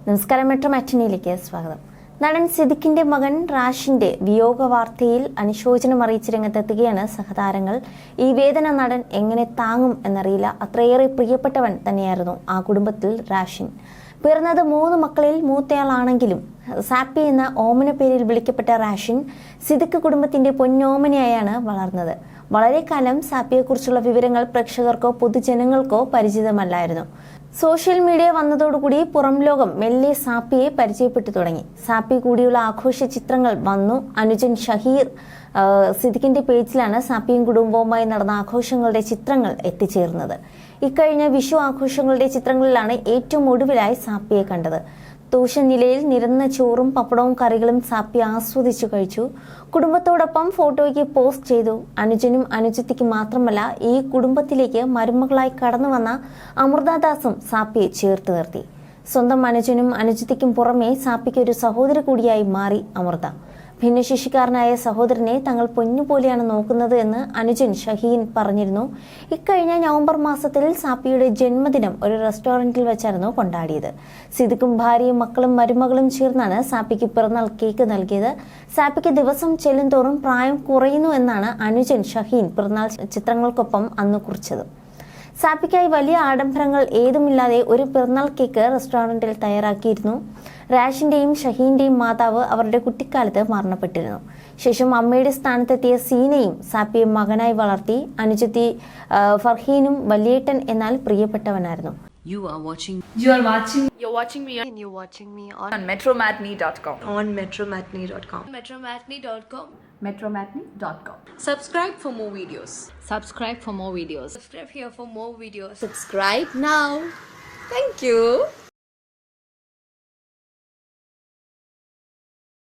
നമസ്കാരം, മെട്രോ മാറ്റിനിയിലേക്ക് സ്വാഗതം. നടൻ സിദ്ദിഖിന്റെ മകൻ റാഷിന്റെ വിയോഗ വാർത്തയിൽ അനുശോചനം അറിയിച്ച് രംഗത്തെത്തുകയാണ് സഹതാരങ്ങൾ. ഈ വേദന നടൻ എങ്ങനെ താങ്ങും എന്നറിയില്ല. അത്രയേറെ പ്രിയപ്പെട്ടവൻ തന്നെയായിരുന്നു ആ കുടുംബത്തിൽ റാഷിൻ. പിറന്നത് 3 മക്കളിൽ മൂത്തയാളാണെങ്കിലും സാപ്പി എന്ന ഓമന പേരിൽ വിളിക്കപ്പെട്ട റാഷിൻ സിദ്ദിഖ് കുടുംബത്തിന്റെ പൊന്നോമനയായാണ് വളർന്നത്. വളരെ കാലം സാപ്പിയെക്കുറിച്ചുള്ള വിവരങ്ങൾ പ്രേക്ഷകർക്കോ പൊതുജനങ്ങൾക്കോ പരിചിതമല്ലായിരുന്നു. സോഷ്യൽ മീഡിയ വന്നതോടുകൂടി പുറം ലോകം മെല്ലെ സാപ്പിയെ പരിചയപ്പെട്ടു തുടങ്ങി. സാപ്പി കൂടിയുള്ള ആഘോഷ ചിത്രങ്ങൾ വന്നു. അനുജൻ ഷഹീർ സിദ്ദിഖിന്റെ പേജിലാണ് സാപ്പിയും കുടുംബവുമായി നടന്ന ആഘോഷങ്ങളുടെ ചിത്രങ്ങൾ എത്തിച്ചേർന്നത്. ഇക്കഴിഞ്ഞ വിഷു ആഘോഷങ്ങളുടെ ചിത്രങ്ങളിലാണ് ഏറ്റവും ഒടുവിലായി സാപ്പിയെ കണ്ടത്. തൂഷ നിലയിൽ നിരന്ന ചോറും പപ്പടവും കറികളും സാപ്പി ആസ്വദിച്ചു കഴിച്ചു. കുടുംബത്തോടൊപ്പം ഫോട്ടോയ്ക്ക് പോസ്റ്റ് ചെയ്തു. അനുജനും അനുജത്തിക്ക് മാത്രമല്ല, ഈ കുടുംബത്തിലേക്ക് മരുമകളായി കടന്നു വന്ന അമൃതാദാസും സാപ്പിയെ ചേർത്ത് നിർത്തി. സ്വന്തം അനുജനും അനുജത്തിക്കും പുറമെ സാപ്പിക്ക് ഒരു സഹോദരി കൂടിയായി മാറി അമൃത. ഭിന്നശേഷിക്കാരനായ സഹോദരനെ തങ്ങൾ പൊന്നുപോലെയാണ് നോക്കുന്നത് എന്ന് അനുജൻ ഷഹീൻ പറഞ്ഞിരുന്നു. ഇക്കഴിഞ്ഞ നവംബർ മാസത്തിൽ സാപ്പിയുടെ ജന്മദിനം ഒരു റെസ്റ്റോറന്റിൽ വെച്ചായിരുന്നു കൊണ്ടാടിയത്. സിദ്ദിഖും ഭാര്യയും മക്കളും മരുമകളും ചേർന്നാണ് സാപ്പിക്ക് പിറന്നാൾ കേക്ക് നൽകിയത്. സാപ്പിക്ക് ദിവസം ചെല്ലുന്തോറും പ്രായം കുറയുന്നു എന്നാണ് അനുജൻ ഷഹീൻ പിറന്നാൾ ചിത്രങ്ങൾക്കൊപ്പം അന്ന് കുറിച്ചത്. സാപ്പിക്കായി വലിയ ആഡംബരങ്ങൾ ഏതുമില്ലാതെ ഒരു പിറന്നാൾ കേക്ക് റെസ്റ്റോറന്റിൽ തയ്യാറാക്കിയിരുന്നു. റാഷിന്റെയും ഷഹീന്റെയും മാതാവ് അവരുടെ കുട്ടിക്കാലത്ത് മരണപ്പെട്ടിരുന്നു. ശേഷം അമ്മയുടെ സ്ഥാനത്തെത്തിയ സീനയും സാപ്പിയെ മകനായി വളർത്തി. അനുജത്തി ഫർഹീനും വലിയേട്ടൻ എന്നാൽ പ്രിയപ്പെട്ടവനായിരുന്നു. You're watching me on metromatney.com. metromatney.com. metromatney.com. Subscribe for more videos. Subscribe for more videos. Subscribe here for more videos. Subscribe now. Thank you.